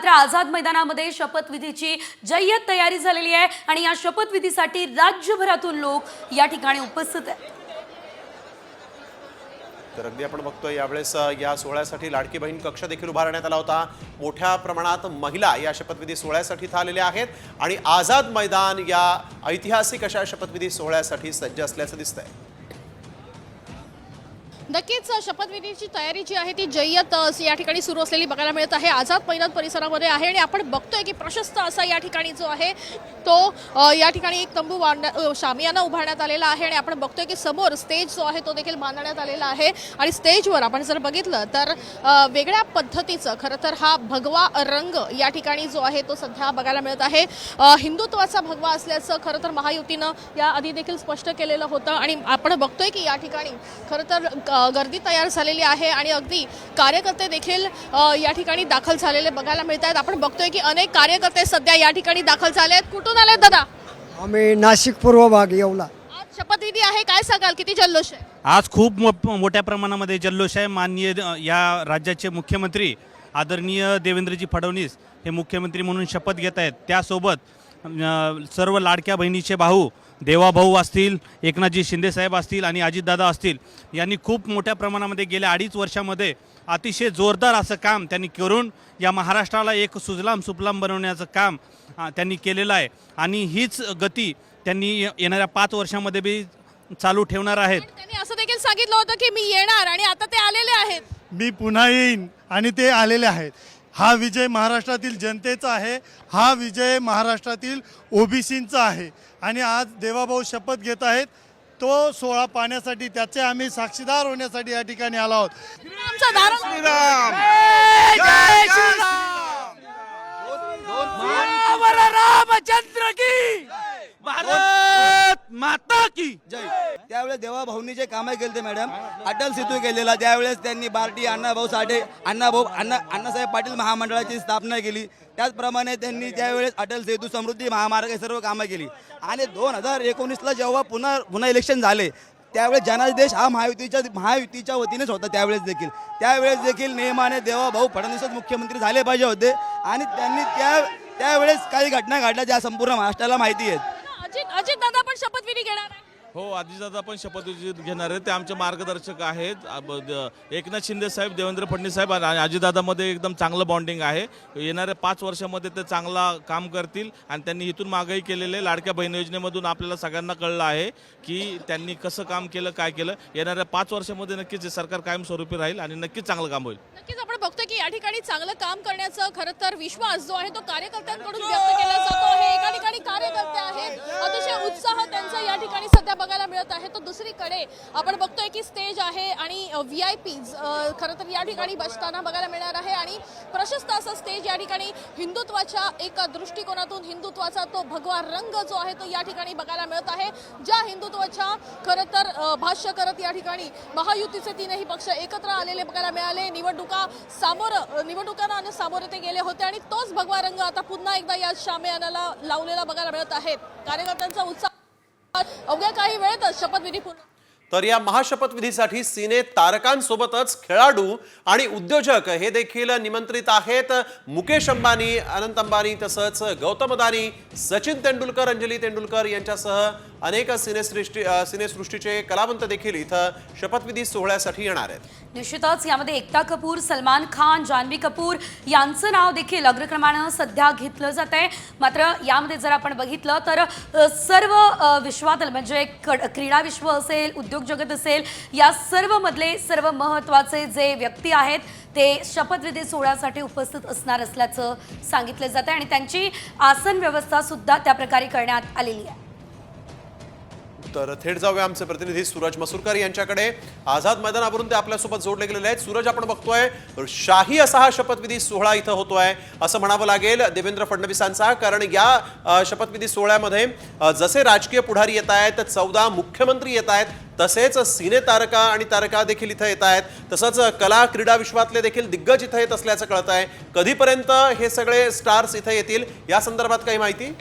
मात्र आझाद मैदानामध्ये शपथविधीची जय्यत तयारी झालेली आहे आणि या शपथविधीसाठी राज्यभरातून लोक या ठिकाणी उपस्थित आहेत। तर अगदी आपण बघतोय यावेळेस या सोहळ्यासाठी लाडकी बहीण कक्ष देखील उभारण्यात आला होता। मोठ्या प्रमाणात महिला या शपथविधी सोहळ्यासाठी इथं आलेल्या आहेत आणि आझाद मैदान या ऐतिहासिक अशा शपथविधी सोहळ्यासाठी सज्ज असल्याचं दिसतंय। नक्कीच शपथविधीची तयारी जी आहे ती जय्यत या ठिकाणी सुरू असलेली बघायला मिळत आहे। आझाद मैदान परिसरामध्ये आहे आणि आपण बघतोय की प्रशस्त असा या ठिकाणी जो आहे तो या ठिकाणी एक तंबू शामियाना उभारण्यात आलेला आहे आणि आपण बघतोय की समोर स्टेज जो आहे तो देखील बांधण्यात आलेला आहे आणि स्टेजवर आपण जर बघितलं तर वेगळ्या पद्धतीचं खरं तर हा भगवा रंग या ठिकाणी जो आहे तो सध्या बघायला मिळत आहे। हिंदुत्वाचा भगवा असल्याचं खरं तर महायुतीनं या आधी देखील स्पष्ट केलेलं होतं आणि आपण बघतोय की या ठिकाणी खरं तर गर्दी तयार झालेली आहे आणि अगदी कार्यकर्ते देखील या ठिकाणी दाखल झालेले बघायला मिळत आहेत। आपण बघतोय की अनेक कार्यकर्ते सध्या या ठिकाणी दाखल झाले आहेत। कुठून आलेत दादा? आम्ही नाशिक पूर्व भाग येवला। आज शपथविधी आहे, काय सांगाल, किती जल्लोष आहे? आज खूप मोठ्या प्रमाणामध्ये जल्लोष आहे। माननीय या राज्याचे मुख्यमंत्री आदरणीय देवेंद्रजी फडणवीस हे मुख्यमंत्री म्हणून शपथ घेत आहेत। त्यासोबत सर्व लाडक्या बहिणीचे भाऊ देवाभाऊ असतील, एकनाथजी शिंदे साहेब असतील आणि अजितदादा असतील यांनी खूप मोठ्या प्रमाणामध्ये गेल्या 2.5 वर्षामध्ये अतिशय जोरदार असं काम त्यांनी करून या महाराष्ट्राला एक सुजलाम सुफलाम बनवण्याचं काम त्यांनी केलेलं आहे आणि हीच गती त्यांनी येणाऱ्या 5 वर्षामध्ये बी चालू ठेवणार आहेत। त्यांनी असं देखील सांगितलं होतं की मी येणार आणि आता ते आलेले आहेत। मी पुन्हा येईन आणि ते आलेले आहेत। हा विजय महाराष्ट्रातील जनतेचा आहे, हा विजय महाराष्ट्रातील ओबीसींचा आहे आणि आज देवाभाऊ शपथ घेत आहेत। तो सोहळा पाहण्यासाठी त्याचे आम्ही साक्षीदार होण्यासाठी या ठिकाणी आलो आहोत। रामचंद्र की भारत माता की जय। त्यावेळेस देवाभाऊंनी जे कामं केले ते मॅडम, अटल सेतू केलेला, त्यावेळेस त्यांनी बार्टी अण्णाभाऊ साठे अण्णासाहेब पाटील महामंडळाची स्थापना केली। त्याचप्रमाणे त्यांनी त्यावेळेस अटल सेतू, समृद्धी महामार्ग हे सर्व कामं केली आणि 2019ला जेव्हा पुन्हा इलेक्शन झाले त्यावेळेस जनादेश हा महायुतीच्या वतीनेच होता। त्यावेळेस देखील नियमाने देवाभाऊ फडणवीसच मुख्यमंत्री झाले पाहिजे होते आणि त्यांनी त्यावेळेस काही घटना घडल्या ज्या संपूर्ण महाराष्ट्राला माहिती आहेत। अजित दादा पण शपथविधी घेणार आहे? हो, अजितदादा पण शपथविधी घेणार आहेत। ते आमचे मार्गदर्शक आहेत। एकनाथ शिंदे साहेब, देवेंद्र फडणवीस साहेब आणि अजितदादामध्ये एकदम चांगलं बॉन्डिंग आहे। येणाऱ्या 5 वर्षामध्ये ते चांगला काम करतील आणि त्यांनी इथून मागेही केलेले लाडक्या बहीण योजनेमधून आपल्याला सगळ्यांना कळलं आहे की त्यांनी कसं काम केलं, काय केलं। येणाऱ्या 5 वर्षामध्ये नक्कीच हे सरकार कायमस्वरूपी राहील आणि नक्कीच चांगलं काम होईल। नक्कीच आपण बघतोय की या ठिकाणी चांगलं काम करण्याचं खरं तर विश्वास जो आहे तो कार्यकर्त्यांकडून व्यक्त केला जातो आहे। एका ठिकाणी कार्यकर्ते आहेत, अतिशय उत्साह त्यांचा या ठिकाणी सध्या बघायला मिळत आहे। तो दुसरीकडे आपण बघतोय की स्टेज आहे आणि VIPs खरं तर या ठिकाणी बसताना बघायला मिळणार आहे आणि प्रशस्त असं स्टेज या ठिकाणी हिंदुत्वाच्या एका दृष्टिकोनातून हिंदुत्वाचा तो भगवा रंग जो आहे तो या ठिकाणी बघायला मिळत आहे। ज्या हिंदुत्वाच्या खरं तर भाष्य करत या ठिकाणी महायुतीचे 3ही पक्ष एकत्र आलेले बघायला मिळाले। निवडणुकांना सामोरे ते गेले होते आणि तोच भगवा रंग आता पुन्हा एकदा या शामियानाला लावलेला बघायला मिळत आहे। कार्यकर्त्यांचा उत्साह अवघ्या काही वेळातच शपथविधी पूर्ण। तर या महाशपथविधीसाठी सिने तारकांसोबतच खेळाडू आणि उद्योजक हे देखील निमंत्रित आहेत। मुकेश अंबानी, अनंत अंबानी तसंच गौतम अदानी, सचिन तेंडुलकर, अंजली तेंडुलकर यांच्यासह अनेक सिनेसृष्टीचे कलावंत देखील इथं शपथविधी सोहळ्यासाठी येणार आहेत। निश्चितच यामध्ये एकता कपूर, सलमान खान, जान्हवी कपूर यांचं नाव देखील अग्रक्रमानं सध्या घेतलं जात आहे। मात्र यामध्ये जर आपण बघितलं तर सर्व विश्वातील म्हणजे क्रीडा विश्व असेल, उद्योग जगत असेल, या सर्व मधले सर्व महत्त्वाचे जे व्यक्ती आहेत ते शपथविधी सोहळ्यासाठी उपस्थित असणार असल्याचं सांगितलं जात आहे आणि त्यांची आसन व्यवस्था सुद्धा त्या प्रकारे करण्यात आलेली आहे। तर थेट जाऊया आमचे प्रतिनिधी सूरज मसूरकर यांच्याकडे। आझाद मैदानावरून ते आपल्यासोबत जोडले गेलेले आहेत। सूरज, आपण बघतोय शाही असा हा शपथविधी सोहळा इथं होतोय असं म्हणावं लागेल देवेंद्र फडणवीसांचा, कारण या शपथविधी सोहळ्यामध्ये जसे राजकीय पुढारी येत आहेत, 14 मुख्यमंत्री येत आहेत, तसेच सिने तारका आणि तारका देखील इथं येत आहेत, तसंच कला क्रीडा विश्वातले देखील दिग्गज इथं येत असल्याचं कळत आहे। कधीपर्यंत हे सगळे स्टार्स इथं येतील या संदर्भात काही माहिती?